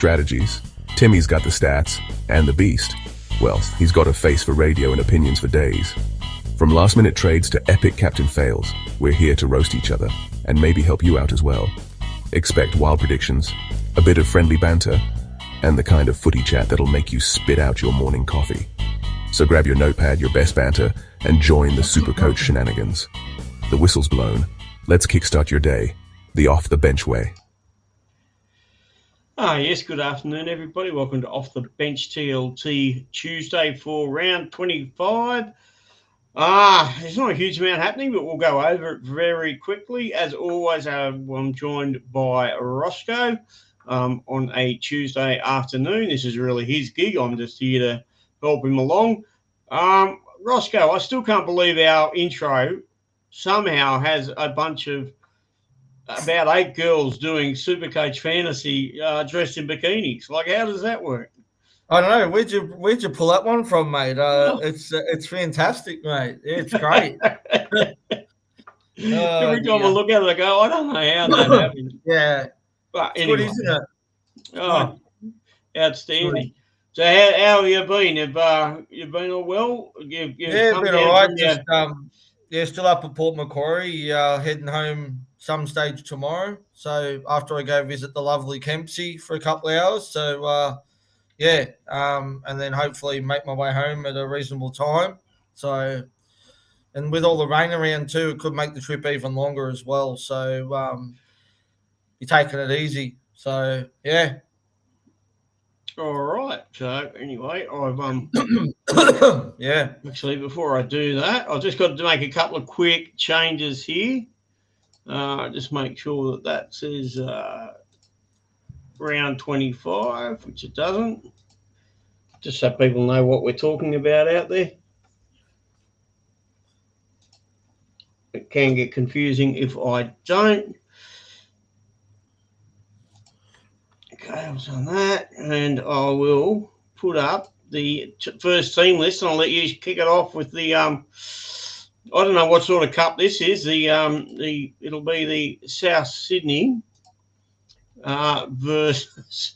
strategies. Timmy's got the stats, and the Beast, well, he's got a face for radio and opinions for days. From last-minute trades to epic captain fails, we're here to roast each other, and maybe help you out as well. Expect wild predictions, a bit of friendly banter, and the kind of footy chat that'll make you spit out your morning coffee. So grab your notepad, your best banter, and join the Supercoach shenanigans. The whistle's blown. Let's kickstart your day, the off-the-bench way. Yes, good afternoon, everybody. Welcome to Off the Bench TLT Tuesday for round 25. There's not a huge amount happening, but we'll go over it very quickly. As always, I'm joined by Roscoe on a Tuesday afternoon. This is really his gig. I'm just here to help him along. Roscoe, I still can't believe our intro somehow has a bunch of about 8 girls doing Supercoach fantasy dressed in bikinis. Like, how does that work? I don't know. Where'd you pull that one from, mate? It's fantastic, mate. It's great. Every time I look at it, I go, I don't know how that happened. Yeah, but it's anyway, good, isn't it? Oh, outstanding. So how have you been? You've been all well? You've been all right. Just still up at Port Macquarie. Heading home some stage tomorrow. So after I go visit the lovely Kempsey for a couple of hours. So and then hopefully make my way home at a reasonable time. So, and with all the rain around too, it could make the trip even longer as well. So you're taking it easy. So yeah. All right. So anyway, I've yeah. Actually, before I do that, I've just got to make a couple of quick changes here. Just make sure that says round 25, which it doesn't. Just so people know what we're talking about out there. It can get confusing if I don't. Okay, I've done that, and I will put up the first team list, and I'll let you kick it off with the I don't know what sort of cup this is. It'll be the South Sydney versus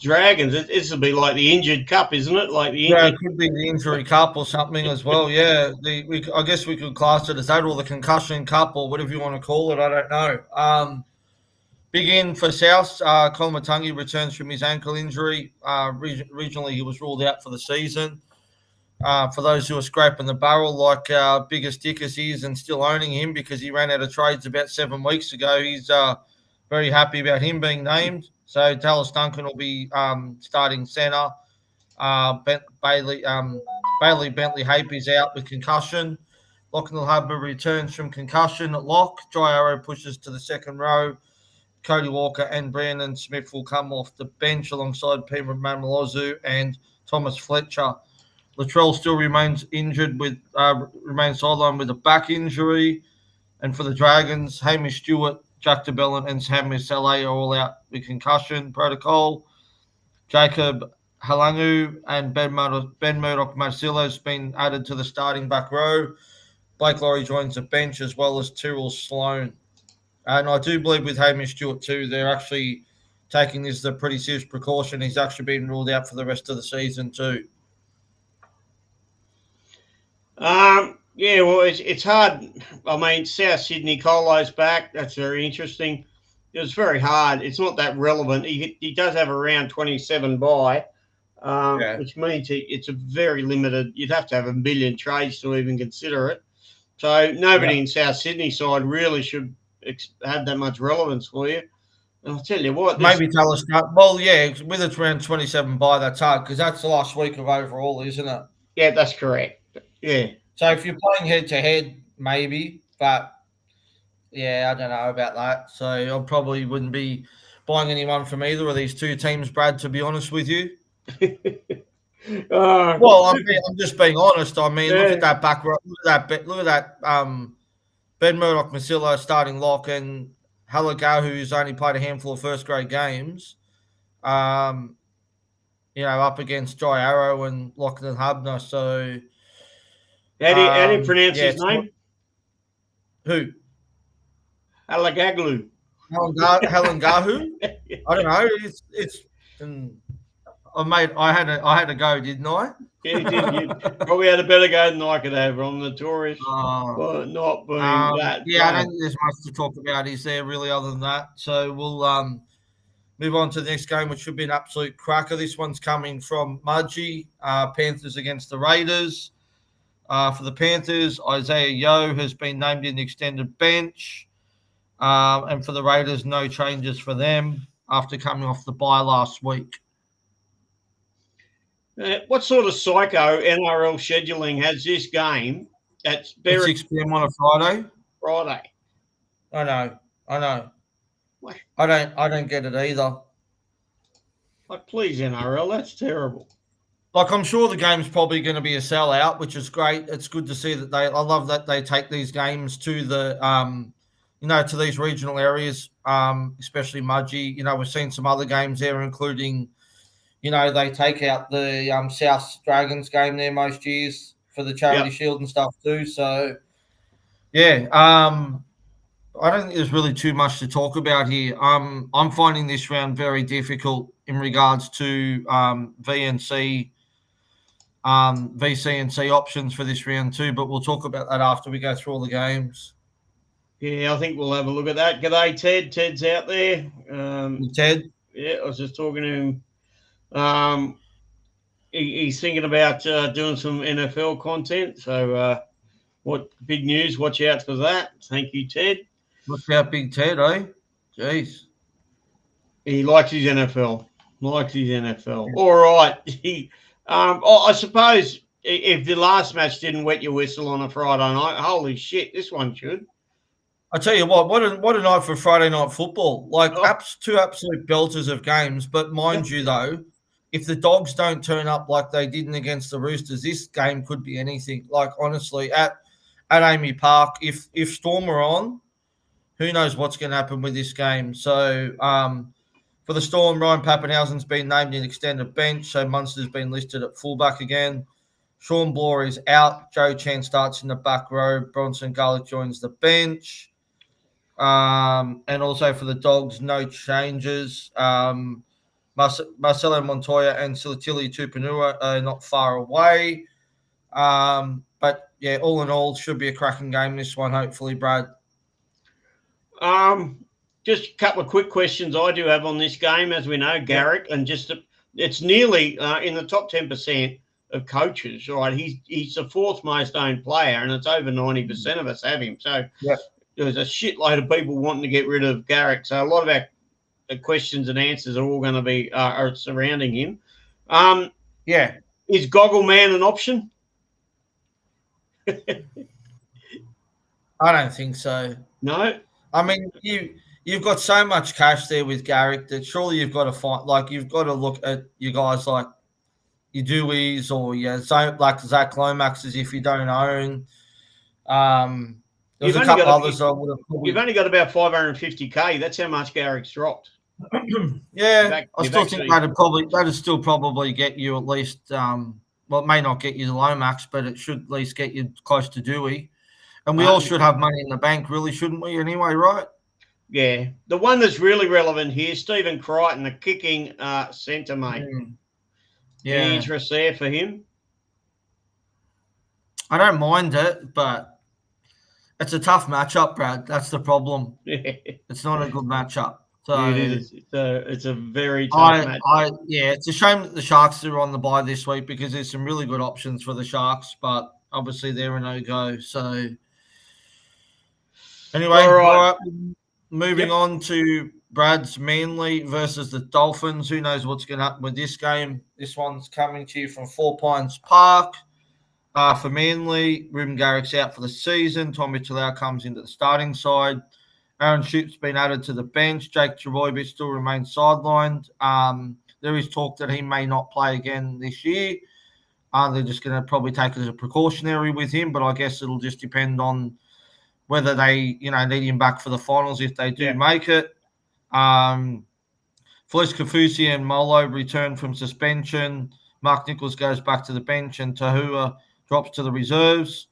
Dragons. This will be like the injured cup, isn't it? Like it could be the injury cup or something as well. Yeah, I guess we could class it as that, or the concussion cup, or whatever you want to call it. I don't know. Big in for South. Colin Matungi returns from his ankle injury. Regionally, he was ruled out for the season. For those who are scraping the barrel, like our biggest Dickus is and still owning him because he ran out of trades about 7 weeks ago, he's very happy about him being named. So Dallas Duncan will be starting centre. Bailey Bentley Hape is out with concussion. Lachlan Hubber returns from concussion at lock. Jai Arrow pushes to the second row. Cody Walker and Brandon Smith will come off the bench alongside Peter Mamalozu and Thomas Fletcher. Latrell still remains injured remains sidelined with a back injury. And for the Dragons, Hamish Stewart, Jack DeBellin and Sam Saleh are all out with concussion protocol. Jacob Halangu and Ben Murdoch-Marcillo has been added to the starting back row. Blake Laurie joins the bench as well as Tyrrell Sloan. And I do believe with Hamish Stewart too, they're actually taking this as a pretty serious precaution. He's actually been ruled out for the rest of the season too. Yeah, well, it's hard. I mean, South Sydney, Colo's back. That's very interesting. It was very hard. It's not that relevant. He does have a round 27 bye, which means it's a very limited. You'd have to have a million trades to even consider it. So nobody in South Sydney side really should have that much relevance for you. And I'll tell you what. Maybe tell us that. Well, yeah, with its round 27 bye, that's hard because that's the last week of overall, isn't it? Yeah, that's correct. Yeah. So if you're playing head-to-head, maybe. But, yeah, I don't know about that. So I probably wouldn't be buying anyone from either of these two teams, Brad, to be honest with you. Well, I'm just being honest. I mean, look at that back row. Look at that Ben Murdoch-Marcillo starting lock and Halagahu, who's only played a handful of first-grade games, up against Jai Arrow and Lachlan Hubner. So... How do you pronounce his name? Who? Halagaglu. Halangahu? I don't know. It's And I had to go, didn't I? Yeah, you did. You probably had a better go than I could have. I'm notorious for not being that. Yeah, I don't think there's much to talk about, is there, really, other than that? So we'll move on to the next game, which should be an absolute cracker. This one's coming from Mudgee, Panthers against the Raiders. For the Panthers, Isaiah Yeo has been named in the extended bench. And for the Raiders, no changes for them after coming off the bye last week. What sort of psycho NRL scheduling has this game at 6 p.m. on a Friday? Friday? I know. I don't get it either. Like, please, NRL, that's terrible. Like, I'm sure the game's probably going to be a sellout, which is great. It's good to see that I love that they take these games to the, to these regional areas, especially Mudgee. We've seen some other games there, including, they take out the South Dragons game there most years for the Charity Shield and stuff too. So, yeah, I don't think there's really too much to talk about here. I'm finding this round very difficult in regards to VC and C options for this round too, but we'll talk about that after we go through all the games. Yeah, I think we'll have a look at that. G'day, Ted. Ted's out there. Ted? Yeah, I was just talking to him. He's thinking about doing some NFL content. So, what big news? Watch out for that. Thank you, Ted. Watch out, Big Ted, eh? Jeez. He likes his NFL. All right. I suppose if the last match didn't wet your whistle on a Friday night, holy shit, this one should. I tell you what a night for Friday night football. Like, two absolute belters of games. But mind you, though, if the Dogs don't turn up like they didn't against the Roosters, this game could be anything. Like, honestly, at Amy Park, if Storm are on, who knows what's going to happen with this game. So, for the Storm, Ryan Pappenhausen's been named in extended bench, so Munster's been listed at fullback again. Sean Bloor is out. Joe Chan starts in the back row. Bronson Garlick joins the bench. And also for the Dogs, no changes. Marcelo Montoya and Silatili Tupanua are not far away. But, yeah, all in all, should be a cracking game, this one, hopefully, Brad. Just a couple of quick questions I do have on this game. As we know, Garrick, and it's nearly in the top 10% of coaches, right? He's the fourth most owned player, and it's over 90% of us have him. So there's a shitload of people wanting to get rid of Garrick. So a lot of our questions and answers are all going to be are surrounding him. Is Goggle Man an option? I don't think so. No? I mean, you've got so much cash there with Garrick that surely you've got to find, like, you've got to look at you guys like your Deweys or like Zach Lomaxes if you don't own. There's a couple others I would have probably... You've only got about 550K. That's how much Garrick's dropped. I still think that'd still probably get you at least. It may not get you the Lomax, but it should at least get you close to Dewey. And we all should have money in the bank, really, shouldn't we? Anyway, right? Yeah. The one that's really relevant here, Stephen Crichton, the kicking centre, mate. Any interest there for him? I don't mind it, but it's a tough matchup, Brad. That's the problem. It's not a good matchup. So it is. It's a very tough matchup. It's a shame that the Sharks are on the bye this week because there's some really good options for the Sharks, but obviously they're a no-go. So anyway, all right. Moving on to Brad's Manly versus the Dolphins. Who knows what's going to happen with this game? This one's coming to you from Four Pines Park. For Manly, Ruben Garrick's out for the season. Tommy Talau comes into the starting side. Aaron Shoop's been added to the bench. Jake Trbojevic still remains sidelined. There is talk that he may not play again this year. They're just going to probably take it as a precautionary with him, but I guess it'll just depend on whether they, need him back for the finals if they do make it. Felice Kafusi and Molo return from suspension. Mark Nichols goes back to the bench and Tahua drops to the reserves.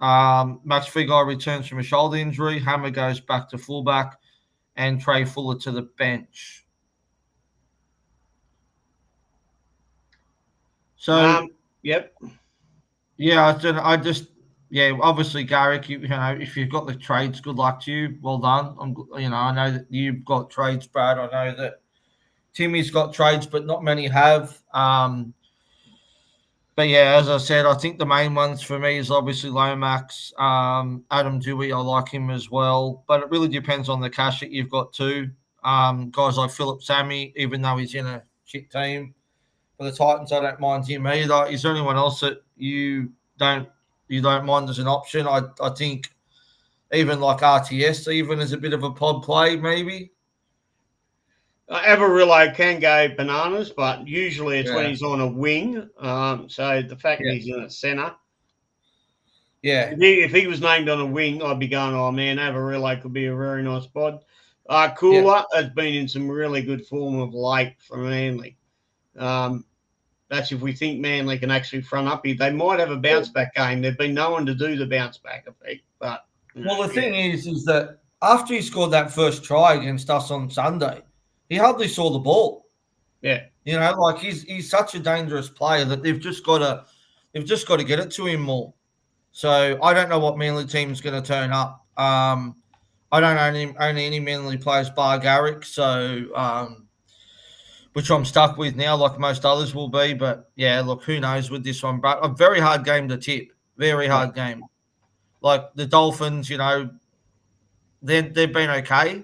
Max Figai returns from a shoulder injury. Hammer goes back to fullback and Trey Fuller to the bench. So, yep. Yeah, obviously, Garrick, if you've got the trades, good luck to you. Well done. I know that you've got trades, Brad. I know that Timmy's got trades, but not many have. But yeah, as I said, I think the main ones for me is obviously Lomax, Adam Dewey. I like him as well, but it really depends on the cash that you've got too. Guys like Philip Sammy, even though he's in a shit team for the Titans, I don't mind him either. Is there anyone else that don't mind as an option? I think even like RTS, even as a bit of a pod play, maybe. Avarillo can go bananas, but usually it's when he's on a wing. So the fact that he's in a centre. Yeah. If he was named on a wing, I'd be going, oh man, Avarillo could be a very nice pod. Cooler has been in some really good form of late for Manly. That's if we think Manly can actually front up here. They might have a bounce back game. They've been known to do the bounce back effect. But the thing is that after he scored that first try against us on Sunday, he hardly saw the ball. Yeah. Like he's such a dangerous player that they've just got to get it to him more. So I don't know what Manly team's going to turn up. I don't own any Manly players bar Garrick, so which I'm stuck with now, like most others will be. But yeah, look, who knows with this one? But a very hard game to tip. Very hard game. Like the Dolphins, they've been okay.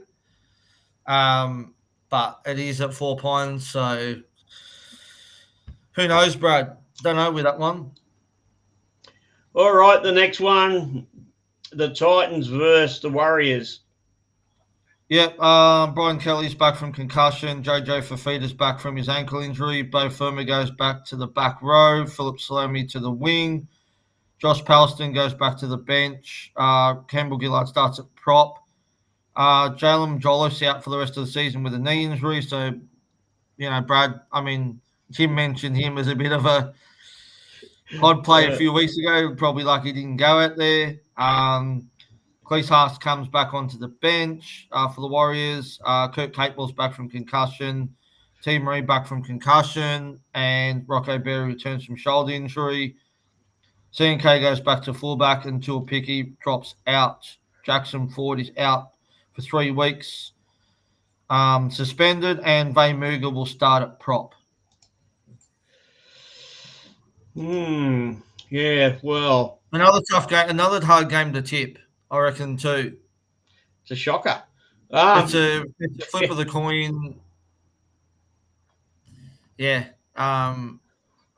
But it is at 4 points, so who knows, Brad? Don't know with that one. All right, the next one, the Titans versus the Warriors. Yep, Brian Kelly's back from concussion. Jojo Fafita's back from his ankle injury. Bo Firma goes back to the back row. Philip Salami to the wing. Josh Palston goes back to the bench. Campbell Gillard starts at prop. Jalen Jolis out for the rest of the season with a knee injury. So, Brad, Tim mentioned him as a bit of a pod play a few weeks ago. Probably lucky he didn't go out there. Cleese Haas comes back onto the bench for the Warriors. Kurt Capewell's back from concussion. T. Marie back from concussion. And Rocco Berry returns from shoulder injury. CNK goes back to fullback until Picky drops out. Jackson Ford is out for 3 weeks, suspended, and Vay Muga will start at prop. Yeah, well. Another tough game, another hard game to tip, I reckon, too. It's a shocker. It's a flip of the coin. Yeah. I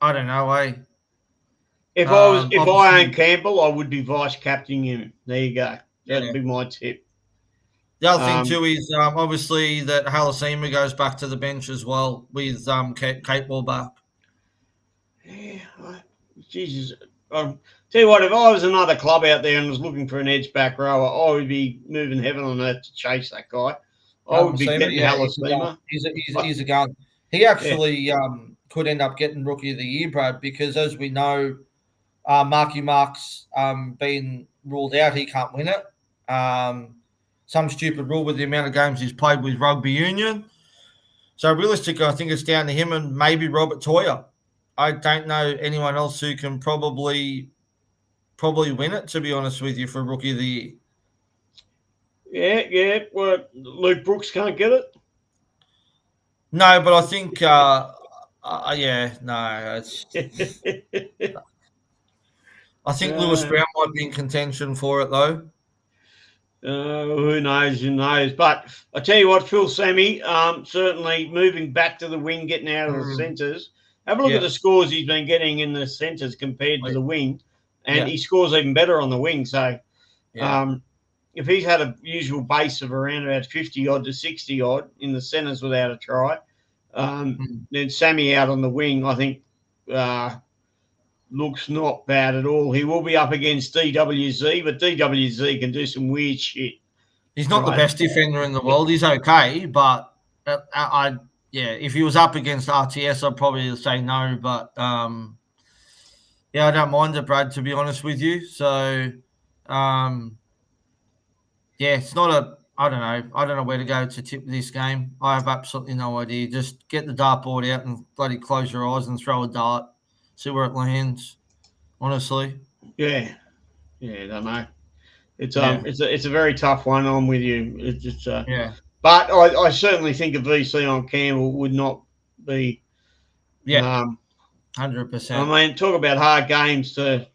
don't know, eh? If I owned Campbell, I would be vice captaining him. There you go. That'd be my tip. The other thing too is obviously that Halasima goes back to the bench as well with Capewell back. Yeah, Jesus. Tell you what, if I was another club out there and was looking for an edge back rower, I would be moving heaven on earth to chase that guy. I would be getting Halasima. He's a gun. He actually could end up getting Rookie of the Year, Brad, because as we know, Marky Mark's been ruled out. He can't win it. Some stupid rule with the amount of games he's played with rugby union. So realistically, I think it's down to him and maybe Robert Toyer. I don't know anyone else who can probably win it, to be honest with you, for Rookie of the Year. Yeah. Well, Luke Brooks can't get it. No, but I think, I think Lewis Brown might be in contention for it, though. Who knows? But I tell you what, Phil Sammy, certainly moving back to the wing, getting out of the centres. Have a look at the scores he's been getting in the centres compared to the wing, and he scores even better on the wing. So if he's had a usual base of around about 50-odd to 60-odd in the centres without a try, then Sammy out on the wing, I think, looks not bad at all. He will be up against DWZ, but DWZ can do some weird shit. He's not the best defender in the world. He's okay, but if he was up against RTS, I'd probably say no. But I don't mind it, Brad, to be honest with you. So it's not a. I don't know where to go to tip this game. I have absolutely no idea. Just get the dartboard out and bloody close your eyes and throw a dart. See where it lands. Honestly, Yeah, I don't know. It's Yeah. it's a very tough one. I'm with you. It's just yeah, but I certainly think a VC on Campbell would not be. yeah, I 100%. mean, talk about hard games to.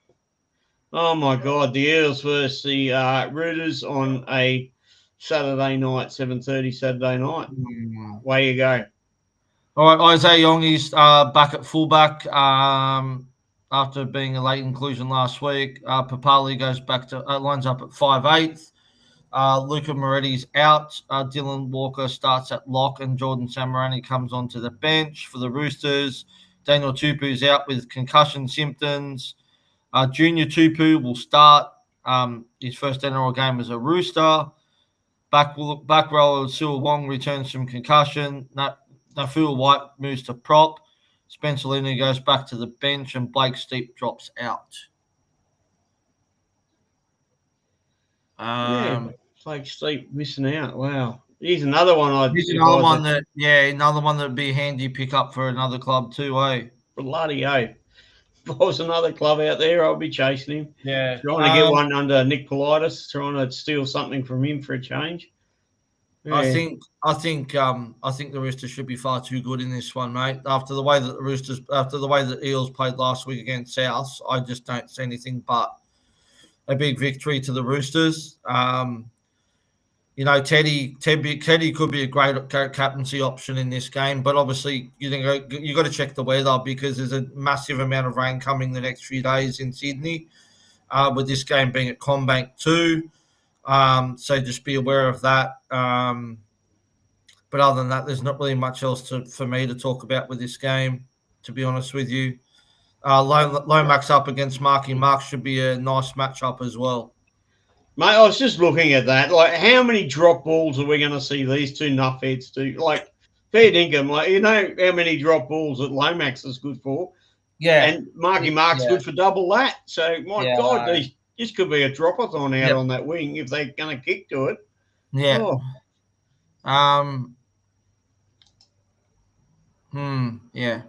Oh my God, the Eels versus the Rooters on a Saturday night, 7:30 Saturday night. Way you go. All right, Isaiah Youngie's back at fullback after being a late inclusion last week. Papali goes back to lines up at 5'8". Luca Moretti's out. Dylan Walker starts at lock, and Jordan Samarani comes onto the bench for the Roosters. Daniel Tupu's out with concussion symptoms. Junior Tupu will start his first NRL game as a Rooster. Back rower Sua Wong returns from concussion. Nafua White moves to prop. Spencer Lina goes back to the bench, and Blake Steep drops out. Yeah, Blake Steep missing out. Wow, he's another one. Here's another one that'd be a handy pickup for another club too, eh? Bloody oath. If I was another club out there, I'd be chasing him. Yeah. Trying to get one under Nick Politis, trying to steal something from him for a change. Yeah. I think the Roosters should be far too good in this one, mate. After the way that Eels played last week against South, I just don't see anything but a big victory to the Roosters. Teddy could be a great captaincy option in this game, but obviously you got to check the weather because there's a massive amount of rain coming the next few days in Sydney. With this game being at CommBank too. So just be aware of that. But other than that, there's not really much else for me to talk about with this game, to be honest with you. Lomax up against Marky Mark should be a nice matchup as well. Mate, I was just looking at that. Like, how many drop balls are we going to see these two nuffheads do? Like, fair dinkum, like, you know how many drop balls that Lomax is good for? Yeah. And Marky Mark's good for double that. So, my God, this could be a drop-a-thon out on that wing if they're going to kick to it. Yeah. Oh. Yeah.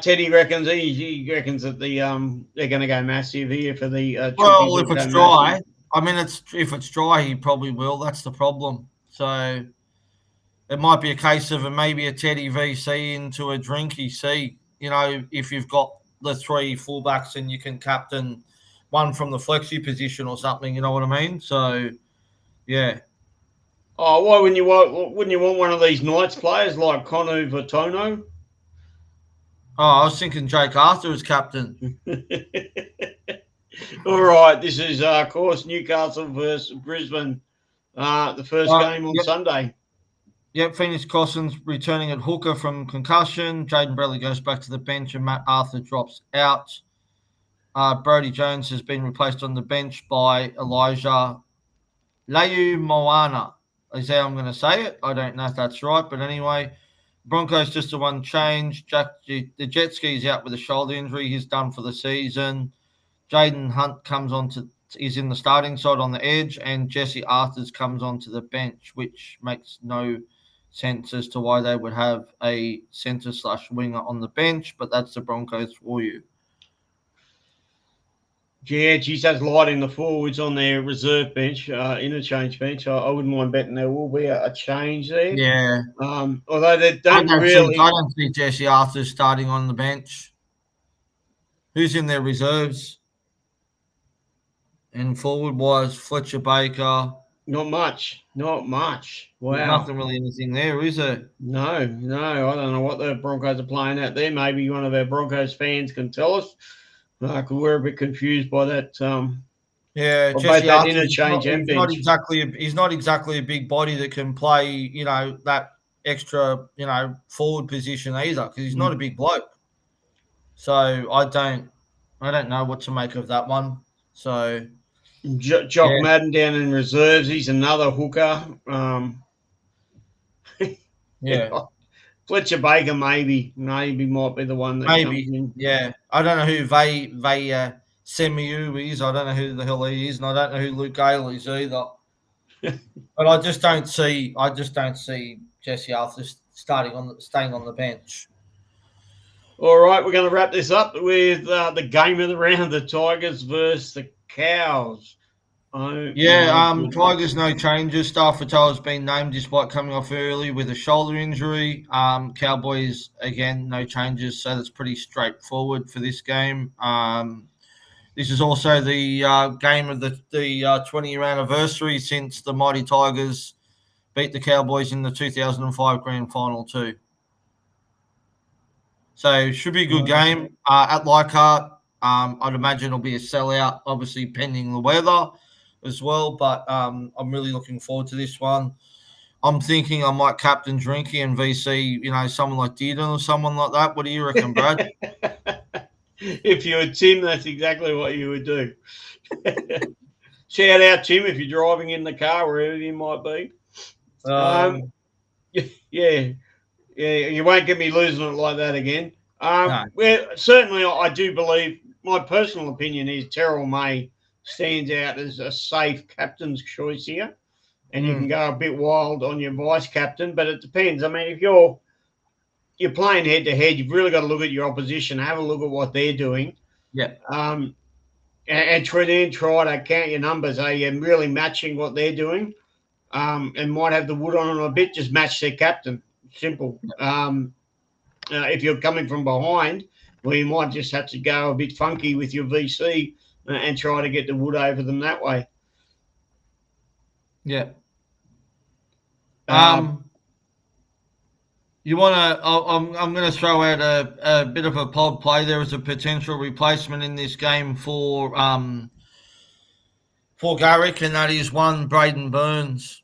Teddy reckons he reckons that they're going to go massive here for the. Well, if it's dry, if it's dry, he probably will. That's the problem. So it might be a case of maybe a Teddy VC into a drinky C. If you've got the three fullbacks and you can captain one from the flexi position or something. You know what I mean? So yeah. Oh, why wouldn't you want one of these Knights players like Konu Vatono? Oh, I was thinking Jake Arthur as captain. All right, this is, of course, Newcastle versus Brisbane, the first game on Sunday. Yep, Phoenix Cossins returning at hooker from concussion. Jaden Bradley goes back to the bench and Matt Arthur drops out. Brody Jones has been replaced on the bench by Elijah Leu Moana. Is how I'm going to say it. I don't know if that's right, but anyway. Broncos just the one change. The jet ski's out with a shoulder injury. He's done for the season. Jaden Hunt is in the starting side on the edge, and Jesse Arthurs comes onto the bench, which makes no sense as to why they would have a centre/winger on the bench, but that's the Broncos for you. Yeah, geez, that's light in the forwards on their reserve bench, interchange bench. I wouldn't mind betting there will be a change there. Yeah. Although they I don't see Jesse Arthur starting on the bench. Who's in their reserves? And forward was Fletcher Baker. Not much. Wow. There's nothing really anything there, is there? No. I don't know what the Broncos are playing out there. Maybe one of our Broncos fans can tell us. Because we're a bit confused by that. Jesse Arthur, interchange he's not exactly a big body that can play, that extra, forward position either, because he's not a big bloke. So I don't know what to make of that one. So Jock Madden down in reserves. He's another hooker. Fletcher Baker maybe might be the one that comes in. Yeah. I don't know who Vay Semiu is. I don't know who the hell he is, and I don't know who Luke Gale is either. But I just don't see Jesse Arthur staying on the bench. All right, we're going to wrap this up with the game of the round, the Tigers versus the Cows. Oh, my goodness. Tigers no changes. Star Fatale's been named despite coming off early with a shoulder injury. Cowboys again no changes, so that's pretty straightforward for this game. This is also the game of the 20-year anniversary since the mighty Tigers beat the Cowboys in the 2005 Grand Final too. So should be a good game at Leichhardt. I'd imagine it'll be a sellout, obviously pending the weather as well. But I'm really looking forward to this one. I'm thinking I might captain Drinky and VC, someone like Dearden or someone like that. What do you reckon, Brad? If you were Tim, that's exactly what you would do. Shout out, Tim, if you're driving in the car, wherever you might be. Yeah, you won't get me losing it like that again. No. Well, certainly, I do believe, my personal opinion is Terrell May stands out as a safe captain's choice here. And you can go a bit wild on your vice captain, but it depends. I mean, if you're playing head to head, you've really got to look at your opposition, have a look at what they're doing. Yeah. And try to count your numbers. Are you really matching what they're doing? And might have the wood on them a bit, just match their captain. Simple. If you're coming from behind, well, you might just have to go a bit funky with your VC and try to get the wood over them that way. Yeah. You want to? I'm going to throw out a bit of a pod play. There is a potential replacement in this game for Garrick, and that is one Braden Burns.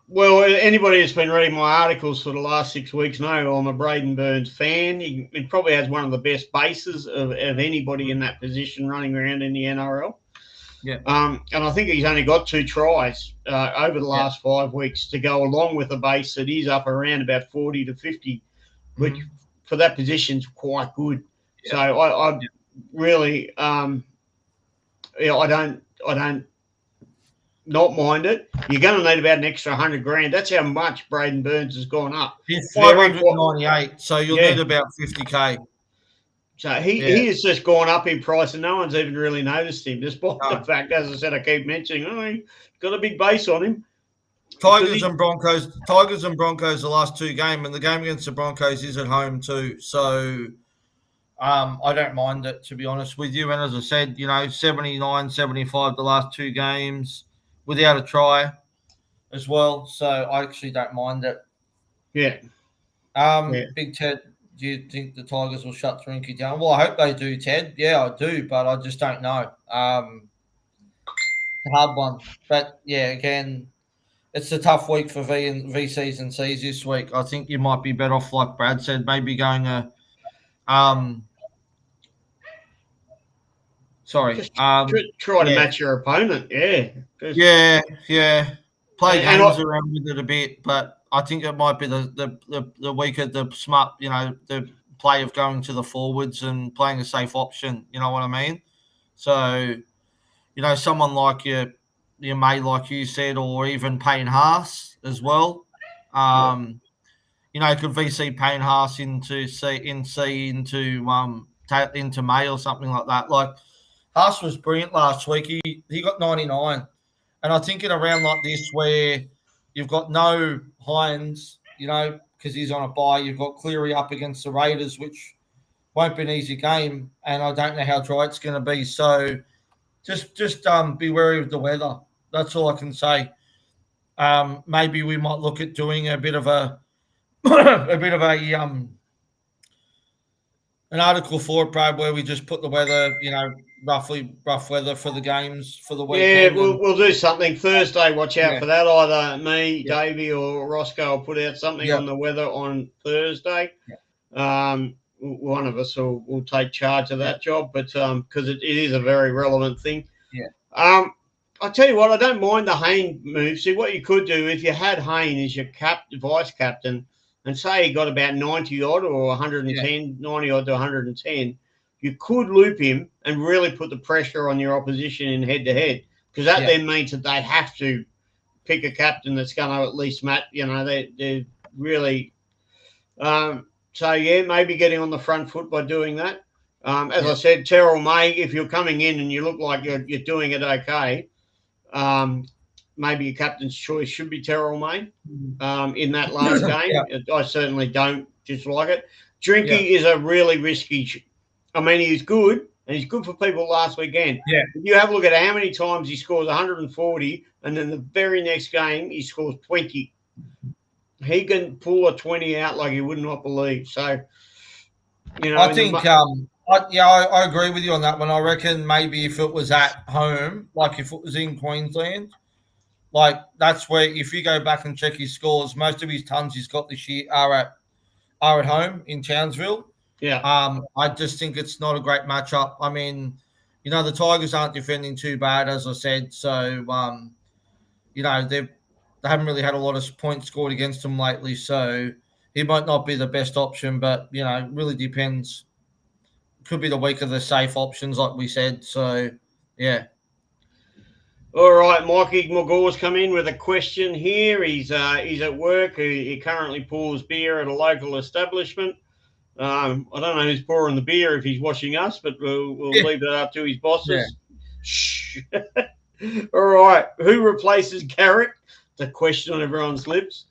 Well, anybody that's been reading my articles for the last 6 weeks know I'm a Braden Burns fan. He probably has one of the best bases of anybody in that position running around in the NRL. Yeah. And I think he's only got 2 tries over the last 5 weeks to go along with a base that is up around about 40 to 50, which for that position is quite good. Yeah. So I really, I don't not mind it. You're going to need about an extra $100,000. That's how much Braden Burns has gone up. He's 598, so you'll need about 50K. So he has just gone up in price, and no one's even really noticed him, despite the fact, as I said, I keep mentioning, he's got a big base on him. Tigers and Broncos the last 2 games, and the game against the Broncos is at home too. So I don't mind it, to be honest with you. And as I said, 79, 75 the last 2 games without a try as well. So I actually don't mind it. Yeah. Big Ted, do you think the Tigers will shut Drinky down? Well, I hope they do, Ted. Yeah, I do, but I just don't know. Hard one. But, yeah, again, it's a tough week for VCs and Cs this week. I think you might be better off, like Brad said, maybe going try to match your opponent, Yeah. Play games around with it a bit, but I think it might be the weaker, the smart, the play of going to the forwards and playing a safe option. You know what I mean? So, someone like your May, like you said, or even Payne Haas as well. Could VC Payne Haas into May or something like that. Like Haas was brilliant last week. He got 99, and I think in a round like this where you've got no Hines, because he's on a bye. You've got Cleary up against the Raiders, which won't be an easy game, and I don't know how dry it's going to be. So just be wary of the weather. That's all I can say. Maybe we might look at doing a bit of an article for it, Brad, where we just put the weather, rough weather for the games for the weekend. Yeah, we'll do something Thursday. Watch out for that. Either me, Davey, or Roscoe will put out something on the weather on Thursday. Yeah. One of us will take charge of that job, but because it is a very relevant thing. Yeah. I'll tell you what, I don't mind the Hayne move. See, what you could do if you had Hayne as your vice captain, and say he got about 90 odd or 110, 90 odd to 110, you could loop him and really put the pressure on your opposition in head to head, because that then means that they have to pick a captain that's going to at least match. They're really So, yeah, maybe getting on the front foot by doing that. As I Yep. said, Terrell May, if you're coming in and you look like you're doing it okay, maybe a captain's choice should be Terrell May in that last game. I certainly don't dislike it. Drinky is a really risky. I mean, he's good, and he's good for people last weekend. Yeah. If you have a look at how many times he scores 140, and then the very next game he scores 20. He can pull a 20 out like you would not believe. So, I think, I agree with you on that one. I reckon maybe if it was at home, like if it was in Queensland, like that's where if you go back and check his scores, most of his tons he's got this year are at home in Townsville. Yeah. I just think it's not a great matchup. I mean, the Tigers aren't defending too bad, as I said. So, they haven't really had a lot of points scored against them lately. So he might not be the best option, but it really depends. Could be the week of the safe options, like we said. So, yeah. All right, Mikey McGaw's come in with a question here. He's at work. He currently pours beer at a local establishment. I don't know who's pouring the beer if he's watching us, but we'll leave that up to his bosses. Yeah. Shh. All right, who replaces Garrick? The question on everyone's lips.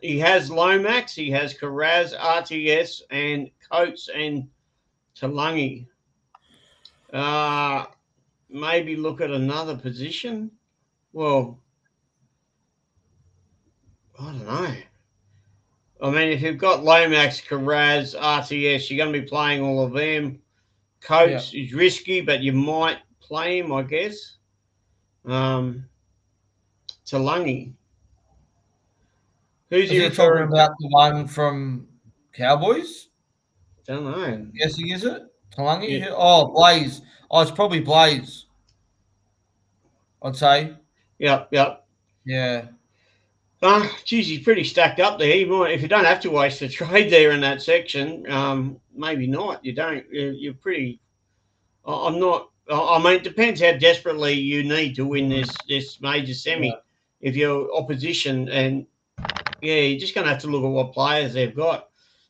He has Lomax, he has Carraz, RTS, and Coates and Talangi. Maybe look at another position. Well, I don't know. I mean, if you've got Lomax, Carraz, RTS, you're going to be playing all of them. Coates is risky, but you might play him, I guess. Talangi. Who's he talking about? The one from Cowboys? Don't know. Guessing, is it? Talangi? Yeah. Oh, Blaze. Oh, it's probably Blaze. I'd say. Yep. Yeah. Geez, he's pretty stacked up there. If you don't have to waste a trade there in that section, maybe not. You don't. You're pretty. I'm not. I mean, it depends how desperately you need to win this major semi. Yeah. If you're opposition, and you're just going to have to look at what players they've got.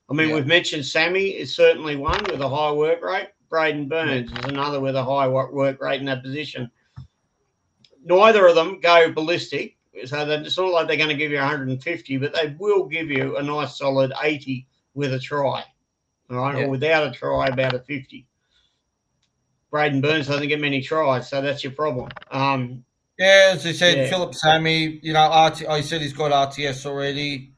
I mean, we've mentioned Sammy is certainly one with a high work rate. Braden Burns is another with a high work rate in that position. Neither of them go ballistic, so it's not like they're going to give you 150, but they will give you a nice solid 80 with a try, all right, or without a try, about a 50. Braden Burns doesn't get many tries, so that's your problem. As I said, Philip Sammy, I said he's got RTS already.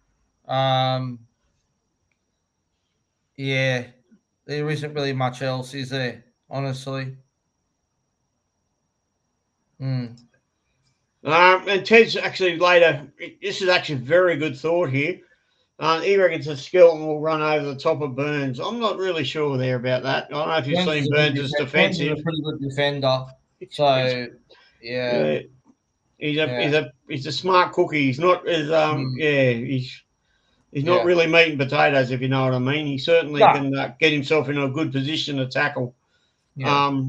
There isn't really much else, is there, honestly? And Ted's actually later, this is actually a very good thought here. He reckons that Skelton will run over the top of Burns. I'm not really sure there about that. I don't know if you've seen Burns' defensive. Burns is a pretty good defender. So, yeah. He's a smart cookie. He's not as he's not really meat and potatoes, if you know what I mean. He certainly can get himself in a good position to tackle. Yeah.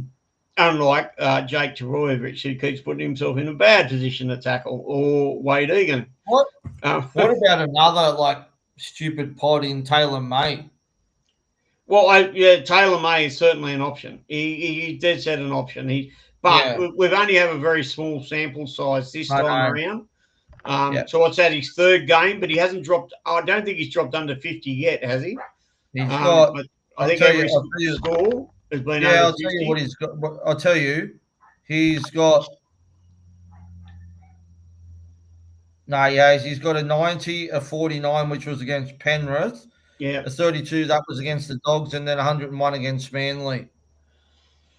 Unlike Jake Toroyevich, who keeps putting himself in a bad position to tackle, or Wade Egan. What about another stupid pod in Taylor May? Well, Taylor May is certainly an option. He dead set an option. We've only have a very small sample size this time around. So what's that? His third game, but he hasn't dropped. I don't think he's dropped under 50 yet, has he? He's got. I think every score has been over I'll 50. tell you what he's got. I'll tell you, he's got. He's got a 90, a 49, which was against Penrith. Yeah. A 32, that was against the Dogs, and then 101 against Manly.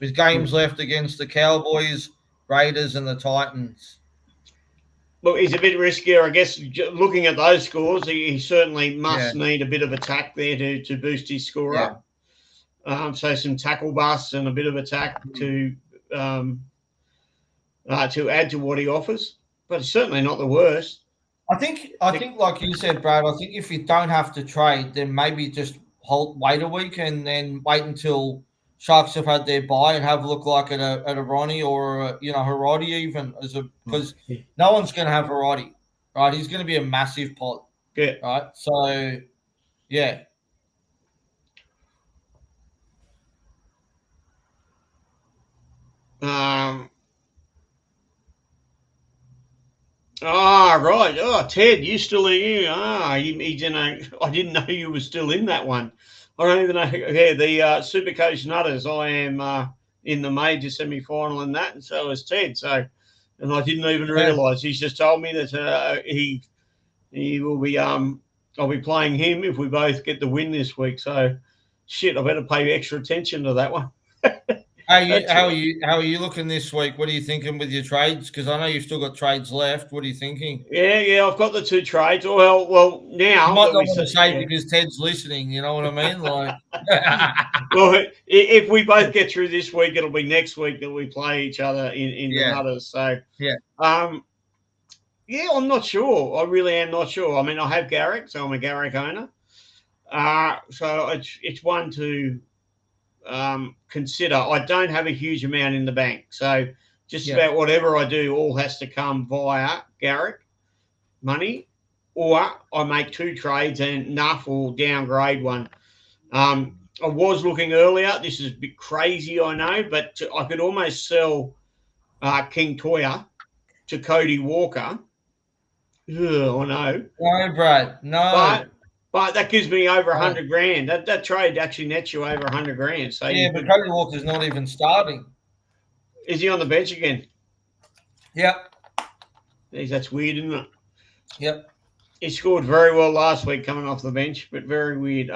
His games left against the Cowboys, Raiders, and the Titans. Well, he's a bit riskier, I guess. Looking at those scores, he certainly must need a bit of attack there to boost his score up. So some tackle busts and a bit of attack to add to what he offers. But it's certainly not the worst. I think, like you said, Brad, I think if you don't have to trade, then maybe just wait a week and then wait until Sharks have had their bye and have a look at a Ronnie or a Harodi even because no one's going to have Harodi, right? He's going to be a massive pot, right? So Yeah. Right. Oh, Ted, you still here? He's in a. I didn't know you were still in that one. I don't even know. Yeah, the Supercoach Nutters. I am in the major semi-final in that, and so is Ted. So, and I didn't even realise. He's just told me that he will be. I'll be playing him if we both get the win this week. So, shit, I better pay extra attention to that one. How are you looking this week? What are you thinking with your trades? Because I know you've still got trades left. What are you thinking? Yeah, I've got the 2 trades. Well, You now might that not we want to see, say because Ted's listening. You know what I mean? Like, well, if we both get through this week, it'll be next week that we play each other in the Nutters. So, yeah, yeah, I'm not sure. I really am not sure. I mean, I have Garrick, so I'm a Garrick owner. So it's one to consider. I don't have a huge amount in the bank, so just about whatever I do all has to come via Garrick money, or I make 2 trades and Nuff will downgrade one. I was looking earlier. This is a bit crazy, I know, but I could almost sell King Toya to Cody Walker. Ugh, I know. no, Brad, no. But that gives me over 100 grand. That trade actually nets you over 100 grand. So Yeah, but Cody Walker's not even starting. Is he on the bench again? Yep. Jeez, that's weird, isn't it? Yep. He scored very well last week coming off the bench, but very weird.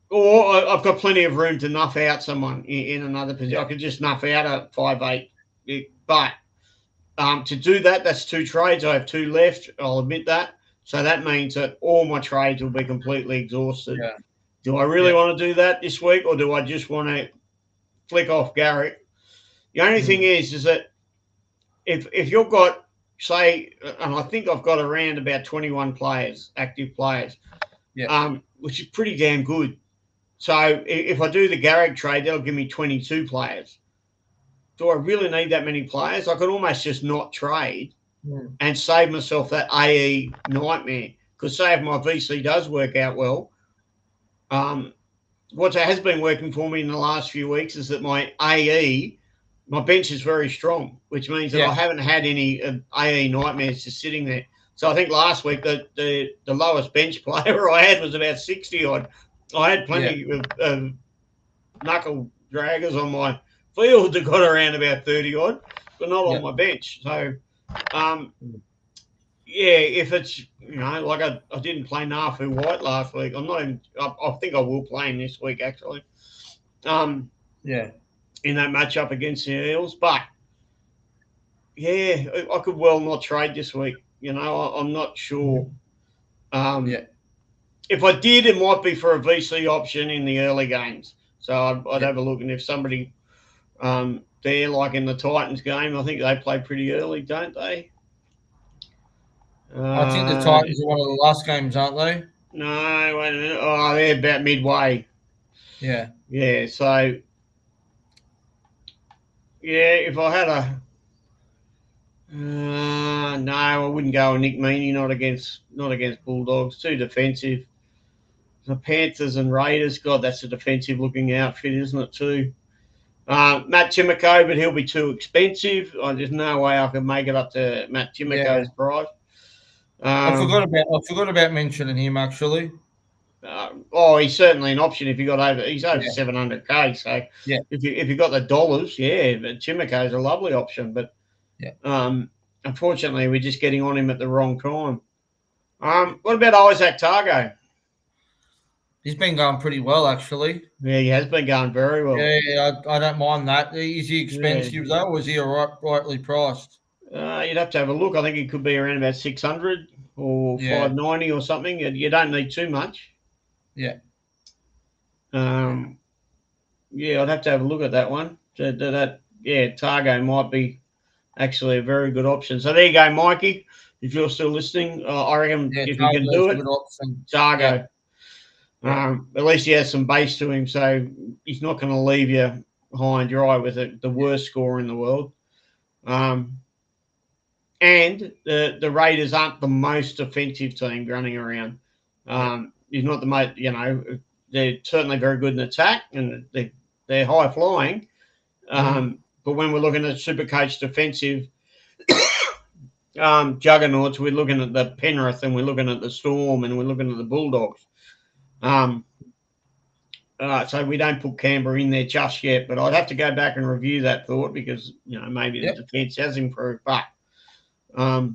Or I've got plenty of room to nuff out someone in another position. I could just nuff out a 5'8". But to do that, that's 2 trades. I have 2 left. I'll admit that. So that means that all my trades will be completely exhausted. Yeah. Do I really want to do that this week, or do I just want to flick off Garrick? The only thing is that if you've got, say, and I think I've got around about 21 players, active players, which is pretty damn good. So if I do the Garrick trade, that'll give me 22 players. Do I really need that many players? I could almost just not trade and save myself that AE nightmare. Because say if my VC does work out well, what has been working for me in the last few weeks is that my AE, my bench is very strong, which means that I haven't had any AE nightmares just sitting there. So I think last week the lowest bench player I had was about 60 odd. I had plenty of knuckle draggers on my field that got around about 30 odd, but not on my bench. So, if it's, like I didn't play Nafu White last week. I'm not even, I think I will play him this week, actually. In that matchup against the Eels. But, I could well not trade this week. I'm not sure. If I did, it might be for a VC option in the early games. So I'd have a look, and if somebody there, like in the Titans game, I think they play pretty early, don't they? I think the Titans are one of the last games, aren't they? No, wait a minute. Oh, they're about midway. Yeah. Yeah, so if I had a no, I wouldn't go with Nick Meaney, not against Bulldogs. Too defensive. The Panthers and Raiders, God, that's a defensive looking outfit, isn't it, too? Matt Timoko, but he'll be too expensive. There's no way I can make it up to Matt Timoko's price. I forgot about mentioning him, actually. He's certainly an option if you got over. He's over 700k. So if you got the dollars, but Timoko's a lovely option. But unfortunately, we're just getting on him at the wrong time. What about Isaac Targo? He's been going pretty well, actually. Yeah, he has been going very well. Yeah, I don't mind that. Is he expensive though, or is he rightly priced? You'd have to have a look. I think he could be around about 600 or 590 or something. You don't need too much. Yeah. I'd have to have a look at that one. Targo might be actually a very good option. So there you go, Mikey. If you're still listening, I reckon if you can do it, Targo. At least he has some base to him, so he's not going to leave you high and dry with the worst scorer in the world. And the Raiders aren't the most defensive team running around. He's not the most, they're certainly very good in attack and they're high flying. But when we're looking at Supercoach defensive juggernauts, we're looking at the Penrith and we're looking at the Storm and we're looking at the Bulldogs. So we don't put Canberra in there just yet, but I'd have to go back and review that thought because, maybe the defence has improved. But, Targo.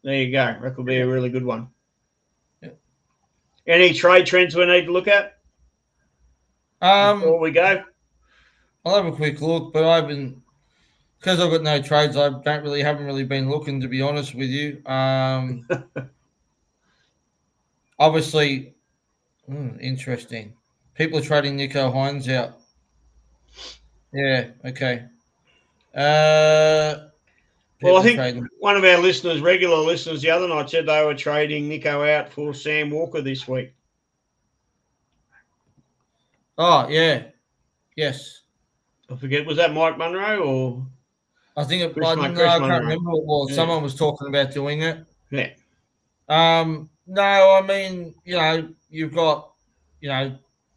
There you go. That could be a really good one. Any trade trends we need to look at before we go? I'll have a quick look, but because I've got no trades, I haven't really been looking, to be honest with you. Obviously, interesting. People are trading Nico Hines out. Yeah, okay. Well, I think one of our listeners, regular listeners, the other night said they were trading Nico out for Sam Walker this week. Oh, yeah. Yes. I forget, was that Mike Munro or? I think I Chris can't Munro. remember what it was. Yeah. Someone was talking about doing it. Yeah. No, I mean, you've got,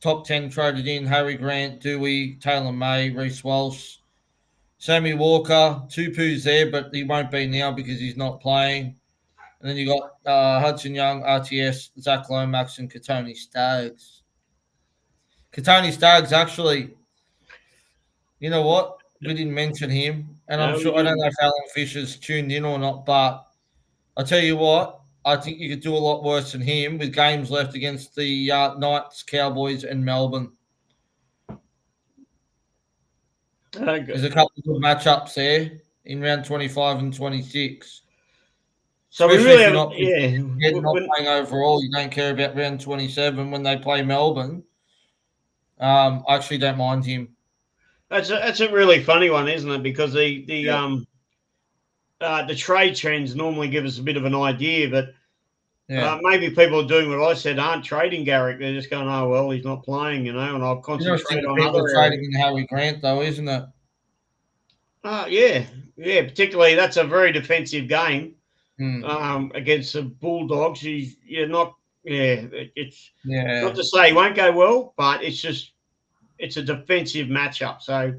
top 10 traded in: Harry Grant, Dewey, Taylor May, Reece Walsh, Sammy Walker. Tupu's there, but he won't be now because he's not playing. And then you got Hudson Young, RTS, Zach Lomax, and Katoni Staggs. Katoni Staggs, actually, you know what? We didn't mention him. And I'm sure, I don't know if Alan Fisher's tuned in or not, but I tell you what, I think you could do a lot worse than him with games left against the Knights, Cowboys, and Melbourne. There's a couple of good matchups there in round 25 and 26. So especially we really not playing overall. You don't care about round 27 when they play Melbourne. I actually don't mind him. That's a really funny one, isn't it? Because the trade trends normally give us a bit of an idea, but maybe people are doing what I said, aren't trading Garrick. They're just going, oh, well, he's not playing, and I'll concentrate on other areas. Trading in Harry Grant, though, isn't it? Yeah. Particularly, that's a very defensive game against the Bulldogs. It's not to say he won't go well, but it's a defensive matchup. So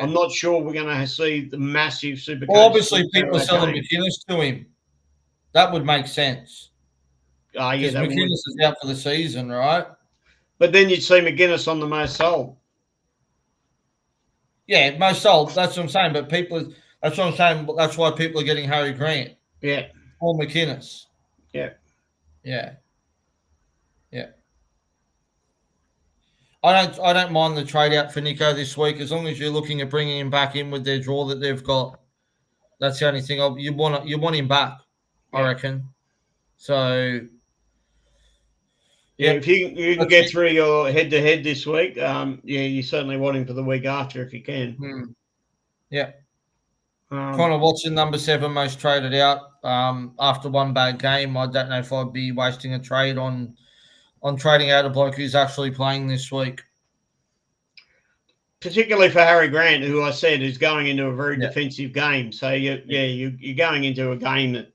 I'm not sure we're going to see the massive Supercoach. Well, obviously, people are selling McInnes to him. That would make sense. Because McInnes is out for the season, right? But then you'd see McInnes on the most sold. Yeah, most sold. That's what I'm saying. But that's what I'm saying. That's why people are getting Harry Grant. Yeah. Or McInnes. Yeah. I don't mind the trade out for Nico this week as long as you're looking at bringing him back in with their draw that they've got. That's the only thing you want him back, I reckon. So if you can get through your head-to-head this week, you certainly want him for the week after if you can. Yeah. Kind of watching number 7 most traded out after one bad game. I don't know if I'd be wasting a trade on trading out a bloke who's actually playing this week. Particularly for Harry Grant, who I said is going into a very defensive game. So, you're going into a game that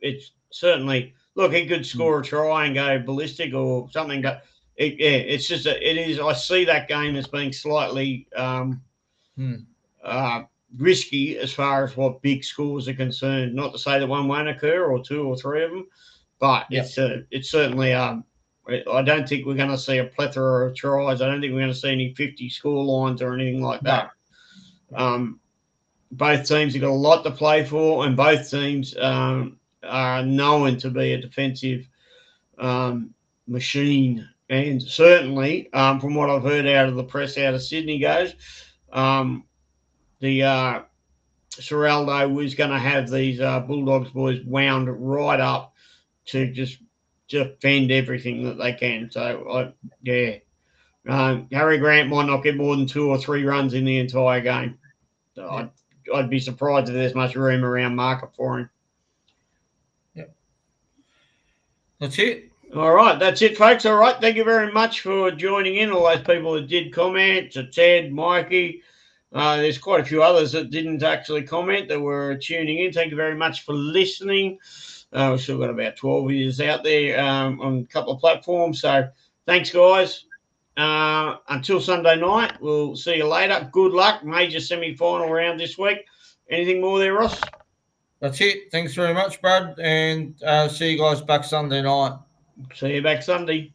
it's certainly – look, he could score a try and go ballistic or something, but it's just it is – I see that game as being slightly risky as far as what big scores are concerned. Not to say that one won't occur or 2 or 3 of them, but it's certainly I don't think we're going to see a plethora of tries. I don't think we're going to see any 50 score lines or anything like that. Both teams have got a lot to play for, and both teams are known to be a defensive machine. And certainly, from what I've heard out of the press out of Sydney goes, the Seraldo was going to have these Bulldogs boys wound right up to just defend everything that they can. So, Harry Grant might not get more than 2 or 3 runs in the entire game. So I'd be surprised if there's much room around market for him. Yep. That's it. All right, that's it, folks. All right, thank you very much for joining in. All those people that did comment, to Ted, Mikey, There's quite a few others that didn't actually comment that were tuning in. Thank you very much for listening. We've still got about 12 years out there on a couple of platforms. So thanks, guys. Until Sunday night, we'll see you later. Good luck. Major semi-final round this week. Anything more there, Ross? That's it. Thanks very much, Brad. And see you guys back Sunday night. See you back Sunday.